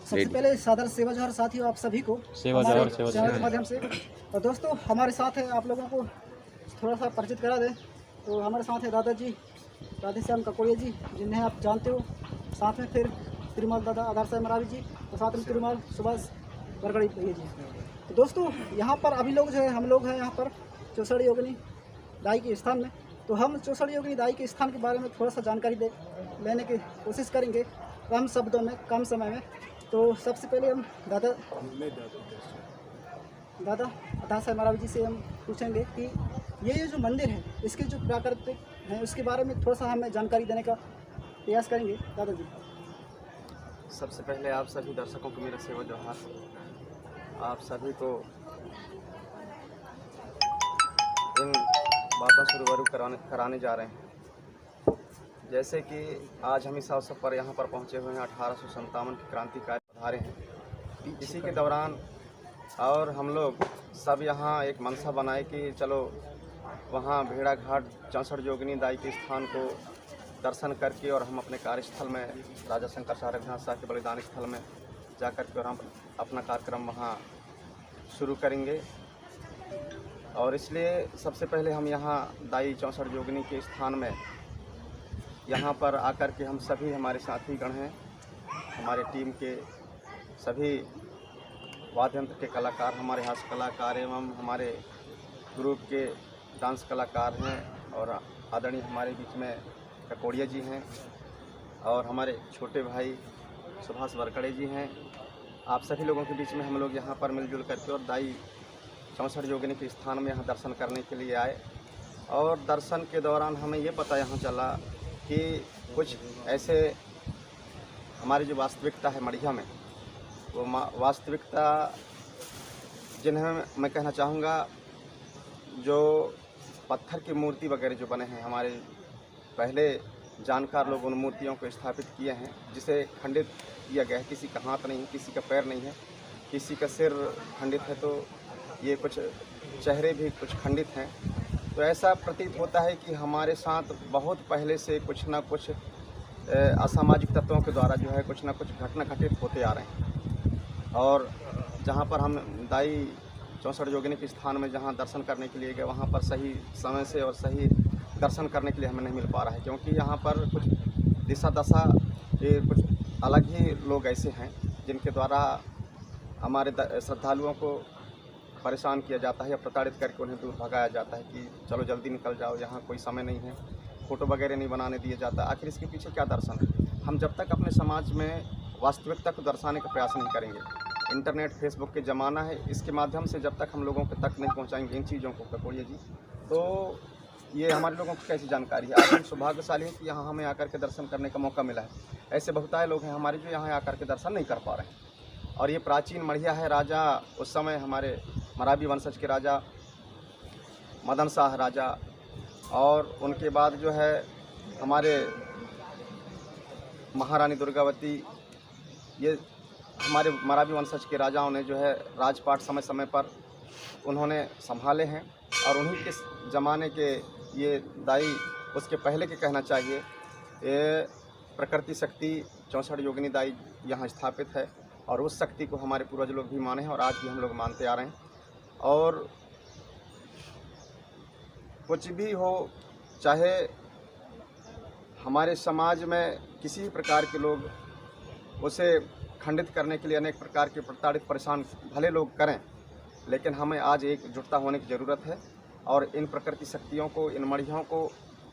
सबसे पहले सादर सेवा जोहर साथियों आप सभी को सेवा के माध्यम से। और दोस्तों हमारे साथ है, आप लोगों को थोड़ा सा परिचित करा दें तो हमारे साथ है दादाजी राधेश्याम ककोड़िया जी, जिन्हें आप जानते हो। साथ में फिर तिरुमाल दादा आधार साहब मरावी जी और साथ में तिरुमाल सुभाष बरगड़ी भैया जी। तो दोस्तों यहाँ पर अभी लोग जो है, हम लोग हैं यहाँ पर चौसठ योगिनी दाई के स्थान में। तो हम चौसठ योगिनी दाई के स्थान के बारे में थोड़ा सा जानकारी लेने की कोशिश करेंगे कम शब्दों में, कम समय में। तो सबसे पहले हम दादा आधार साहब मरावी जी से हम पूछेंगे कि ये जो मंदिर है, इसके जो प्राकृतिक है उसके बारे में थोड़ा सा हमें जानकारी देने का प्रयास करेंगे दादाजी। सबसे पहले आप सभी दर्शकों को मेरा सेवा जोहार। आप सभी को इन बातों से रूबरू कराने जा रहे हैं। जैसे कि आज हम इस अवसर पर यहाँ पर पहुँचे हुए हैं, 1857 की क्रांतिकारी पधारे हैं। इसी के दौरान और हम लोग सब यहाँ एक मनसा बनाए कि चलो वहाँ भेड़ा घाट 64 योगिनी दाई के स्थान को दर्शन करके और हम अपने कार्यस्थल में राजा शंकर शाह रघुनाथ साहब के बलिदान स्थल में जाकर के और हम अपना कार्यक्रम वहाँ शुरू करेंगे। और इसलिए सबसे पहले हम यहाँ दाई 64 योगिनी के स्थान में यहाँ पर आकर के हम सभी हमारे साथी गण हैं, हमारे टीम के सभी वाद्य यंत्र के कलाकार, हमारे हास्य कलाकार एवं हमारे ग्रुप के डांस कलाकार हैं और आदरणीय हमारे बीच में ककोड़िया जी हैं और हमारे छोटे भाई सुभाष बरकड़े जी हैं। आप सभी लोगों के बीच में हम लोग यहाँ पर मिलजुल करके और दाई 64 योगिनी के स्थान में यहाँ दर्शन करने के लिए आए। और दर्शन के दौरान हमें ये पता यहाँ चला कि कुछ ऐसे हमारी जो वास्तविकता है मढ़िया में, वो वास्तविकता जिन्हें मैं कहना चाहूँगा, जो पत्थर की मूर्ति वगैरह जो बने हैं, हमारे पहले जानकार लोग उन मूर्तियों को स्थापित किए हैं, जिसे खंडित किया गया है। किसी का हाथ नहीं है, किसी का पैर नहीं है, किसी का सिर खंडित है, तो ये कुछ चेहरे भी कुछ खंडित हैं। तो ऐसा प्रतीत होता है कि हमारे साथ बहुत पहले से कुछ ना कुछ असामाजिक तत्वों के द्वारा जो है कुछ ना कुछ घटना घटित होते आ रहे हैं। और जहाँ पर हम दाई 64 योगिनी के स्थान में जहाँ दर्शन करने के लिए गए, वहाँ पर सही समय से और सही दर्शन करने के लिए हमें नहीं मिल पा रहा है, क्योंकि यहाँ पर कुछ दिशा दशा के कुछ अलग ही लोग ऐसे हैं जिनके द्वारा हमारे श्रद्धालुओं को परेशान किया जाता है या प्रताड़ित करके उन्हें दूर भगाया जाता है कि चलो जल्दी निकल जाओ, यहाँ कोई समय नहीं है, फ़ोटो वगैरह नहीं बनाने दिया जाता। आखिर इसके पीछे क्या दर्शन है? हम जब तक अपने समाज में वास्तविकता को दर्शाने का प्रयास नहीं करेंगे, इंटरनेट फेसबुक के ज़माना है, इसके माध्यम से जब तक हम लोगों के तक नहीं पहुँचाएंगे इन चीज़ों को ककोड़िया जी, तो ये हमारे लोगों को कैसी जानकारी है। आज हम सौभाग्यशाली हैं कि यहाँ हमें आकर के दर्शन करने का मौका मिला है। ऐसे बहुतायत लोग हैं हमारे जो यहाँ आकर के दर्शन नहीं कर पा रहे हैं। और ये प्राचीन मढ़िया है। राजा उस समय हमारे मरावी वंशज के राजा मदन शाह राजा, और उनके बाद जो है हमारे महारानी दुर्गावती, ये हमारे मरावी वंशज के राजाओं ने जो है राजपाट समय समय पर उन्होंने संभाले हैं। और उन्हीं के ज़माने के ये दाई, उसके पहले के कहना चाहिए, ये प्रकृति शक्ति 64 योगिनी दाई यहाँ स्थापित है और उस शक्ति को हमारे पूर्वज लोग भी माने हैं और आज भी हम लोग मानते आ रहे हैं। और कुछ भी हो, चाहे हमारे समाज में किसी भी प्रकार के लोग उसे खंडित करने के लिए अनेक प्रकार के प्रताड़ित परेशान भले लोग करें, लेकिन हमें आज एकजुटता होने की ज़रूरत है और इन प्रकृति शक्तियों को, इन मढ़ियों को,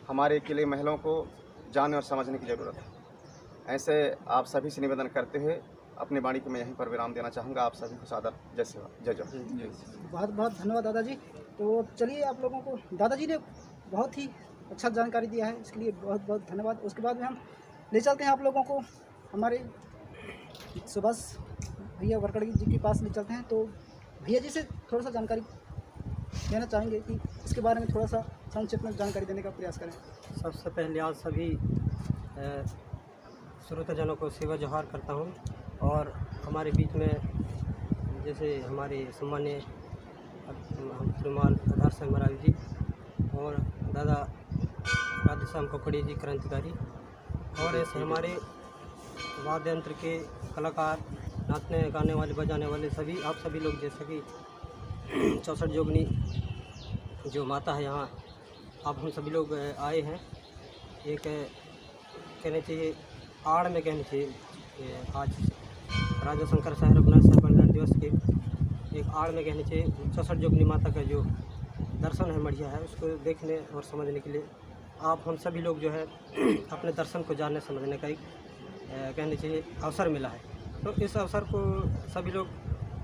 हमारे किले महलों को जानने और समझने की ज़रूरत है। ऐसे आप सभी से निवेदन करते हुए अपनी वाणी को मैं यहीं पर विराम देना चाहूँगा। आप सभी को सादर जय सेवा, जय जय। बहुत बहुत धन्यवाद दादाजी। तो चलिए, आप लोगों को दादाजी ने बहुत ही अच्छा जानकारी दिया है, इसके लिए बहुत बहुत धन्यवाद। उसके बाद में हम ले चलते हैं आप लोगों को हमारे सुभाष भैया बरकड़ी जी के पास ले चलते हैं। तो भैया जी से थोड़ा सा जानकारी देना चाहेंगे कि इसके बारे में थोड़ा सा संक्षिप्त में जानकारी देने का प्रयास करें। सबसे पहले आज सभी श्रोताजनों को सेवा जोहार करता हूं। और हमारे बीच में जैसे हमारे सम्मान्य तिरुमाल आधार साहब मरावी जी और दादा राधेश्याम ककोड़िया जी क्रांतिकारी, और ऐसे हमारे वाद्य यंत्र के कलाकार, नाचने गाने वाले, बजाने वाले सभी, आप सभी लोग जैसे कि 64 जोगनी जो माता है यहाँ, अब हम सभी लोग आए हैं। एक कहने चाहिए आड़ में कहने चाहिए आज राजा शंकर साहेब रघुनाथ साहेब बलिदान दिवस के एक आड़ में कहने चाहिए 64 जोगनी माता का जो दर्शन है मढ़िया है, उसको देखने और समझने के लिए आप हम सभी लोग जो है अपने दर्शन को जानने समझने का एक कहने चाहिए अवसर मिला है। तो इस अवसर को सभी लोग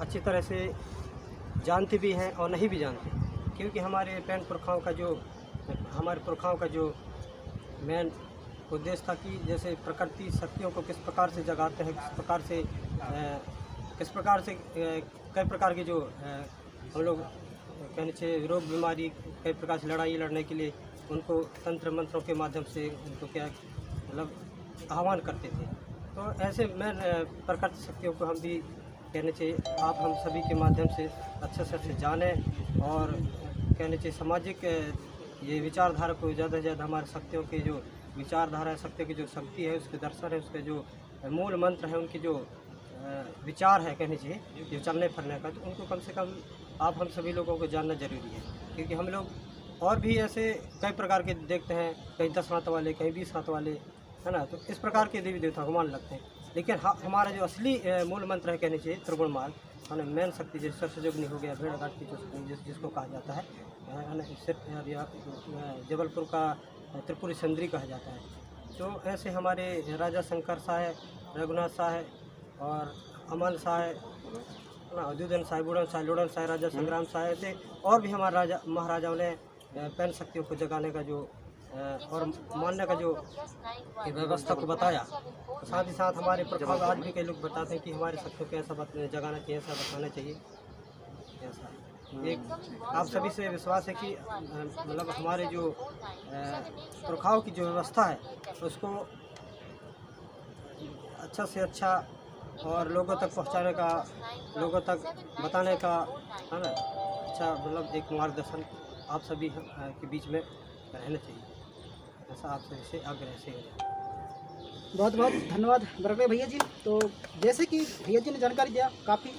अच्छी तरह से जानते भी हैं और नहीं भी जानते, क्योंकि हमारे हमारे पुरखाओं का जो मेन उद्देश्य था कि जैसे प्रकृति शक्तियों को किस प्रकार से जगाते हैं, किस प्रकार से कई प्रकार के जो हम लोग कहने चाहिए रोग बीमारी, कई प्रकार से लड़ाई लड़ने के लिए उनको तंत्र मंत्रों के माध्यम से उनको क्या मतलब आह्वान करते थे। तो ऐसे मेन प्रकृति शक्तियों को हम भी कहने चाहिए आप हम सभी के माध्यम से अच्छे जानें और कहने चाहिए सामाजिक ये विचारधारा को ज़्यादा से ज़्यादा हमारे शक्तियों के जो विचारधारा है, शक्तियों की जो शक्ति है, उसके दर्शन है, उसके जो मूल मंत्र है, उनकी जो विचार है कहने चाहिए जो चलने फिरने का, तो उनको कम से कम आप हम सभी लोगों को जानना जरूरी है। क्योंकि हम लोग और भी ऐसे कई प्रकार के देखते हैं, कहीं 10 हाथ वाले, कहीं 20 हाथ वाले, है ना, तो इस प्रकार के देवी देवता को मान लगते हैं। लेकिन हमारा जो असली मूल मंत्र है कहने चाहिए त्रिगुणमाल, है ना, मेन शक्ति जैसे सरसजोगनी हो गया, भेड़घाट की जो जिसको कहा जाता है ना, जबलपुर का त्रिपुरी सुंदरी कहा जाता है। तो ऐसे हमारे राजा शंकर साहेब, रघुनाथ साहेब और अमन साहेब, अद्युदन साहेब, बुड़न साहेब, लुड़न साहेब, राजा संग्राम साहेब थे, और भी हमारे राजा महाराजाओं ने पैन शक्तियों को जगाने का जो और मानने का जो व्यवस्था को बताया। तो साथ ही साथ हमारे प्रभाव आज भी कई लोग बताते हैं कि हमारे शक्तियों को ऐसा जगाना चाहिए, ऐसा बताना चाहिए। ऐसा एक आप सभी से विश्वास है कि मतलब हमारे जो पुरखाओं की जो व्यवस्था है उसको अच्छा से अच्छा और लोगों तक पहुंचाने का, लोगों तक बताने का, है ना, अच्छा मतलब एक मार्गदर्शन आप सभी के बीच में रहना चाहिए, ऐसा आप सभी से आग्रह से। बहुत बहुत धन्यवाद बरकले भैया जी। तो जैसे कि भैया जी ने जानकारी दिया, काफ़ी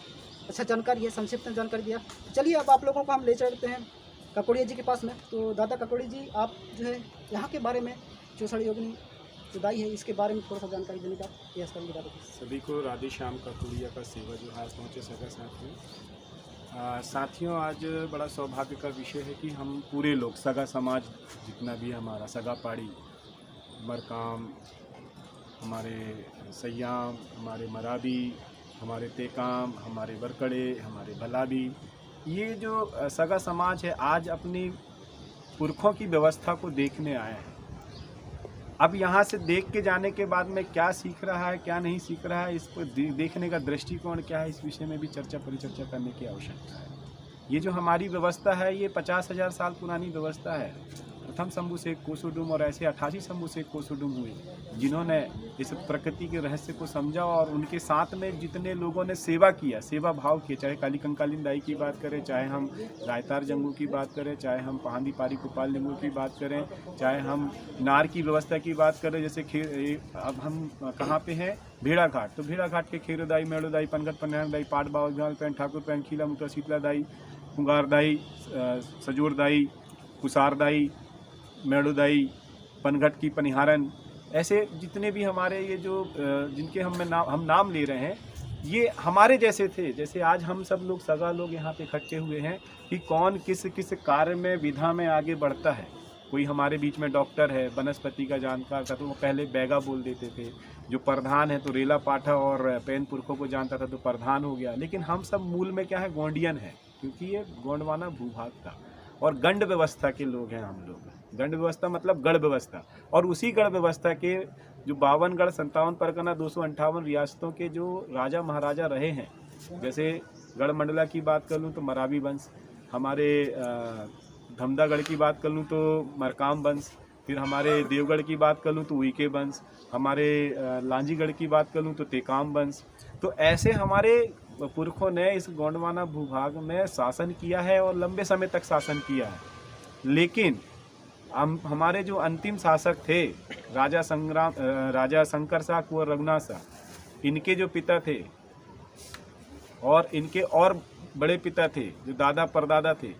अच्छा जानकारी है, संक्षिप्त में जानकारी दिया। चलिए अब आप लोगों को हम ले चलते हैं ककोड़िया जी के पास में। तो दादा ककोड़ी जी, आप जो है यहाँ के बारे में 64 योगिनी जुदाई है, इसके बारे में थोड़ा सा जानकारी देने का प्रयास करेंगे दादा जी। सभी को राधे श्याम ककोड़िया का सेवा जोहार पहुँचे सगा साथियों। आज बड़ा सौभाग्य का विषय है कि हम पूरे लोग, सगा समाज जितना भी हमारा, सगा पाड़ी, मरकाम, हमारे सयाम, हमारे मराबी, हमारे तेकाम, हमारे बरकड़े, हमारे भलाबी, ये जो सगा समाज है आज अपनी पुरखों की व्यवस्था को देखने आए हैं। अब यहाँ से देख के जाने के बाद में क्या सीख रहा है, क्या नहीं सीख रहा है, इसको देखने का दृष्टिकोण क्या है, इस विषय में भी चर्चा परिचर्चा करने की आवश्यकता है। ये जो हमारी व्यवस्था है ये 50,000 साल पुरानी व्यवस्था है। प्रथम शंभु से कोसोडुम और ऐसे 88 शंभु से कोसोडुम हुए, जिन्होंने इस प्रकृति के रहस्य को समझा और उनके साथ में जितने लोगों ने सेवा किया, सेवा भाव किया, चाहे काली कंकालीन दाई की बात करें, चाहे हम रायतार जंगू की बात करें, चाहे हम पहांदी पारी गोपाल लिंगू की बात करें, चाहे हम नार की व्यवस्था की बात करें। जैसे अब हम कहाँ पे हैं, भेड़ा घाट, तो भेड़ा घाट के खेरोदाई, मेड़ोदाई, पनघट पन्यान दाई, पाट बावल पैन, ठाकुर पैन, खीला मुटा शीतला दाई, कुंगार दाई, सजोर दाई, कुसार दाई, मेड़ोदाई, पनघट की पनिहारन, ऐसे जितने भी हमारे ये जो जिनके हम नाम ले रहे हैं, ये हमारे जैसे थे। जैसे आज हम सब लोग सगा लोग यहाँ पे इकट्ठे हुए हैं कि कौन किस किस कार्य में, विधा में आगे बढ़ता है। कोई हमारे बीच में डॉक्टर है, वनस्पति का जानकार था तो वो पहले बैगा बोल देते थे। जो प्रधान है तो रेला पाठा और पैन पुरखों को जानता था तो प्रधान हो गया। लेकिन हम सब मूल में क्या है, गोंडियन है, क्योंकि ये गोंडवाना भूभाग था और गंड व्यवस्था के लोग हैं हम लोग। गंड व्यवस्था मतलब गढ़ व्यवस्था, और उसी गढ़ व्यवस्था के जो 52 गढ़, 57 परगना, 258 रियासतों के जो राजा महाराजा रहे हैं। जैसे गढ़ मंडला की बात कर लूँ तो मरावी वंश, हमारे धमदागढ़ की बात कर लूँ तो मरकाम वंश, फिर हमारे देवगढ़ की बात कर लूँ तो उइके वंश, हमारे लांजीगढ़ की बात कर लूँ तो तेकाम वंश। तो ऐसे हमारे पुरखों ने इस गोंडवाना भूभाग में शासन किया है और लंबे समय तक शासन किया है। लेकिन हमारे जो अंतिम शासक थे राजा शंकर शाह कुंवर रघुनाथ शाह, इनके जो पिता थे और इनके और बड़े पिता थे जो दादा परदादा थे,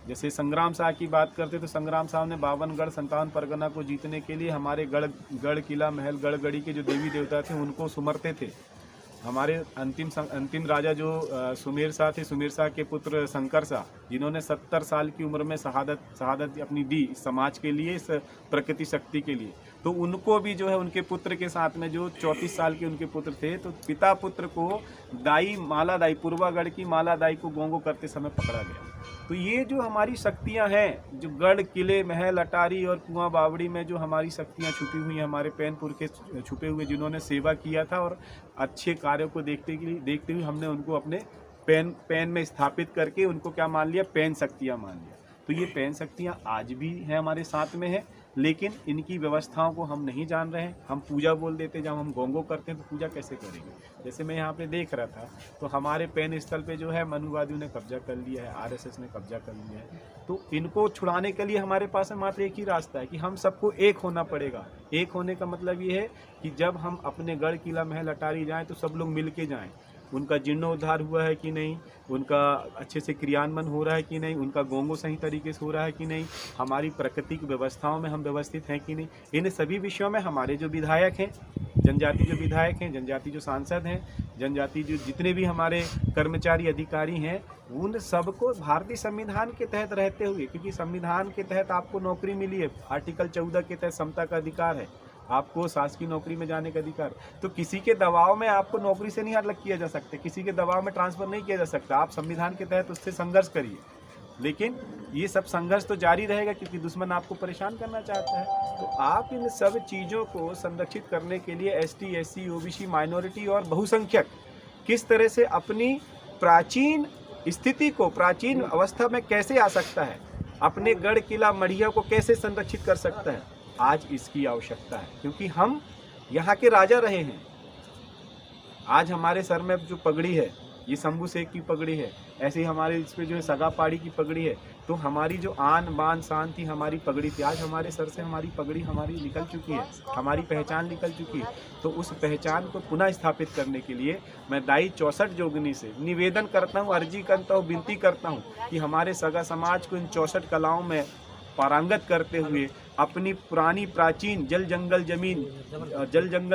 जैसे संग्राम शाह की बात करते तो संग्राम शाह ने 52 गढ़ 57 परगना को जीतने के लिए हमारे गढ़ किला महल गढ़गढ़ी के जो देवी देवता थे उनको सुमरते थे। हमारे अंतिम राजा जो सुमेर शाह थे, सुमेर शाह के पुत्र शंकर शाह, जिन्होंने 70 साल की उम्र में शहादत अपनी दी समाज के लिए, इस प्रकृति शक्ति के लिए, तो उनको भी जो है उनके पुत्र के साथ में जो 34 साल के उनके पुत्र थे, तो पिता पुत्र को मालादाई पूर्वागढ़ की मालादाई को गोंगो करते समय पकड़ा गया। तो ये जो हमारी शक्तियां हैं, जो गढ़ किले महल अटारी और कुआं बावड़ी में जो हमारी शक्तियां छुपी हुई हैं, हमारे पैनपुर के छुपे हुए जिन्होंने सेवा किया था और अच्छे कार्यों को देखते हुए हमने उनको अपने पैन में स्थापित करके उनको क्या मान लिया, पैन शक्तियाँ मान लिया। तो ये पैन शक्तियाँ आज भी हैं हमारे साथ में है, लेकिन इनकी व्यवस्थाओं को हम नहीं जान रहे हैं। हम पूजा बोल देते, जब हम गोंगो करते हैं तो पूजा कैसे करेंगे। जैसे मैं यहाँ पे देख रहा था तो हमारे पैन स्थल पे जो है मनुवादियों ने कब्जा कर लिया है, आरएसएस ने कब्जा कर लिया है। तो इनको छुड़ाने के लिए हमारे पास मात्र एक ही रास्ता है कि हम सबको एक होना पड़ेगा। एक होने का मतलब ये है कि जब हम अपने गढ़ किला महल अटारी जाएँ तो सब लोग मिल के जाएँ। उनका जीर्णोद्धार हुआ है कि नहीं, उनका अच्छे से क्रियान्वयन हो रहा है कि नहीं, उनका गोंगो सही तरीके से हो रहा है कि नहीं, हमारी प्राकृतिक व्यवस्थाओं में हम व्यवस्थित हैं कि नहीं, इन सभी विषयों में हमारे जो विधायक हैं, जनजाति जो विधायक हैं, जनजाति जो सांसद हैं, जनजाति जो जितने भी हमारे कर्मचारी अधिकारी हैं, उन सबको भारतीय संविधान के तहत रहते हुए, क्योंकि संविधान के तहत आपको नौकरी मिली है, आर्टिकल 14 के तहत समता का अधिकार है, आपको शासकीय नौकरी में जाने का अधिकार। तो किसी के दबाव में आपको नौकरी से नहीं अलग किया जा सकता, किसी के दबाव में ट्रांसफर नहीं किया जा सकता। आप संविधान के तहत उससे संघर्ष करिए, लेकिन ये सब संघर्ष तो जारी रहेगा क्योंकि दुश्मन आपको परेशान करना चाहता है। तो आप इन सब चीज़ों को संरक्षित करने के लिए ST SC OBC माइनॉरिटी और बहुसंख्यक किस तरह से अपनी प्राचीन स्थिति को, प्राचीन अवस्था में कैसे आ सकता है, अपने गढ़ किला मढ़िया को कैसे संरक्षित कर सकता है, आज इसकी आवश्यकता है। क्योंकि हम यहाँ के राजा रहे हैं। आज हमारे सर में जो पगड़ी है ये शंभू शेख की पगड़ी है, ऐसे ही हमारे इस पे जो है सगा पहाड़ी की पगड़ी है। तो हमारी जो आन बान शान थी, हमारी पगड़ी थी, आज हमारे सर से हमारी पगड़ी हमारी निकल चुकी है, हमारी पहचान निकल चुकी है। तो उस पहचान को पुनः स्थापित करने के लिए मैं दाई 64 जोगनी से निवेदन करता हूँ, अर्जी करता हूँ, विनती करता हूँ कि हमारे सगा समाज को इन 64 कलाओं में पारंगत करते हुए अपनी पुरानी प्राचीन जल जंगल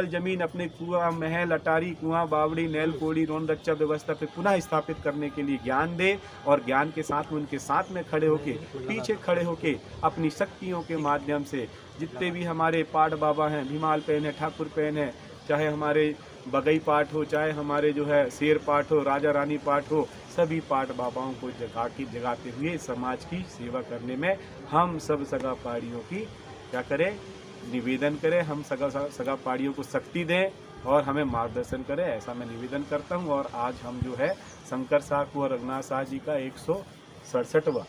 जमीन अपने कुआं महल अटारी कुआं बावड़ी नैल कोड़ी रोन रक्षा व्यवस्था पे पुनः स्थापित करने के लिए ज्ञान दे, और ज्ञान के साथ में उनके साथ में खड़े होके, पीछे खड़े होके अपनी शक्तियों के माध्यम से जितने भी हमारे पाठ बाबा हैं, भीमाल पैन है, ठाकुर पैन है, चाहे हमारे बगई पाठ हो, चाहे हमारे जो है शेर पाठ हो, राजा रानी पाठ हो, सभी पाठ बाबाओं को जगाते हुए समाज की सेवा करने में हम सब सगा पहाड़ियों की क्या करें, निवेदन करें। हम सगा पहाड़ियों को शक्ति दें और हमें मार्गदर्शन करें, ऐसा मैं निवेदन करता हूं। और आज हम जो है शंकर शाह कुंवर रघुनाथ शाह जी का 167वां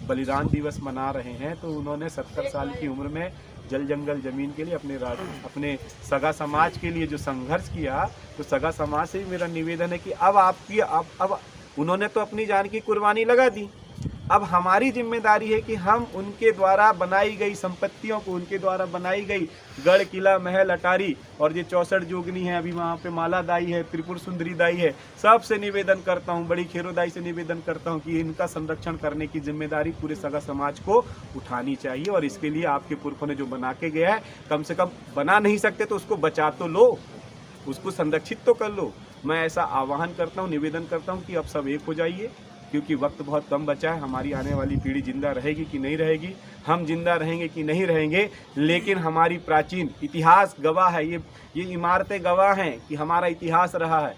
बलिदान दिवस मना रहे हैं। तो उन्होंने 70 साल की उम्र में जल जंगल जमीन के लिए अपने सगा समाज के लिए जो संघर्ष किया, तो सगा समाज से भी मेरा निवेदन है कि अब उन्होंने तो अपनी जान की कुर्बानी लगा दी, अब हमारी जिम्मेदारी है कि हम उनके द्वारा बनाई गई संपत्तियों को, उनके द्वारा बनाई गई गढ़ किला महल अटारी और ये 64 जोगनी है, अभी वहाँ पे माला दाई है, त्रिपुर सुंदरी दाई है, सबसे निवेदन करता हूँ, बड़ी खेरो दाई से निवेदन करता हूँ कि इनका संरक्षण करने की जिम्मेदारी पूरे सगा समाज को उठानी चाहिए। और इसके लिए आपके पुरखों ने जो बना के गया है, कम से कम बना नहीं सकते तो उसको बचा तो लो, उसको संरक्षित तो कर लो। मैं ऐसा आह्वान करता हूँ, निवेदन करता हूँ कि अब सब एक हो जाइए, क्योंकि वक्त बहुत कम बचा है। हमारी आने वाली पीढ़ी जिंदा रहेगी कि नहीं रहेगी, हम जिंदा रहेंगे कि नहीं रहेंगे, लेकिन हमारी प्राचीन इतिहास गवाह है, ये इमारतें गवाह हैं कि हमारा इतिहास रहा है।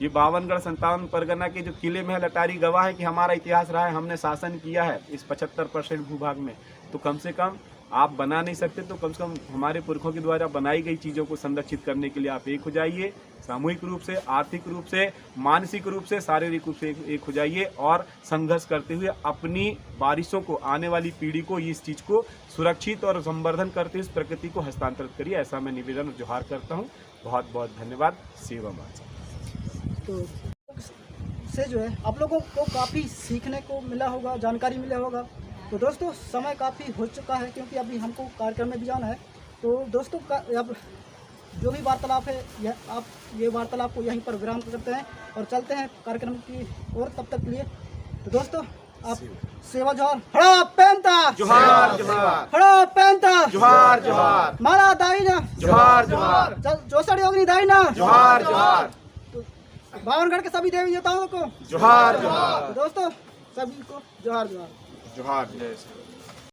ये 52 गढ़ 57 परगना के जो किले महल अटारी गवाह है कि हमारा इतिहास रहा है, हमने शासन किया है इस 75% भूभाग में। तो कम से कम आप बना नहीं सकते तो कम से कम हमारे पुरखों के द्वारा बनाई गई चीज़ों को संरक्षित करने के लिए आप एक हो जाइए, सामूहिक रूप से, आर्थिक रूप से, मानसिक रूप से, शारीरिक रूप से एक हो जाइए और संघर्ष करते हुए अपनी बारिशों को, आने वाली पीढ़ी को इस चीज़ को सुरक्षित और संवर्धन करते हुए इस प्रकृति को हस्तांतरित करिए, ऐसा मैं निवेदन और जोहार करता हूँ। बहुत बहुत धन्यवाद। सेवा माता। तो से जो है आप लोगों को काफ़ी सीखने को मिला होगा, जानकारी मिला होगा। तो दोस्तों समय काफ़ी हो चुका है, क्योंकि अभी हमको कार्यक्रम में भी जाना है। तो दोस्तों अब जो भी वार्तालाप है ये वार्तालाप को यहीं पर विराम करते हैं और चलते हैं कार्यक्रम की ओर। तब तक के लिए तो दोस्तों आप सेवा जोहार, हड़ा पैंता जोहार जोहार, हड़ा पैंता जोहार जोहार, मारा दाईना जोहार जोहार, जोसड़ योगिनी दाईना जोहार जोहार, बावनगढ़ के सभी देवी देवताओं को जोहार जोहार, दोस्तों सभी को जोहार जोहार जोहार। जय श्री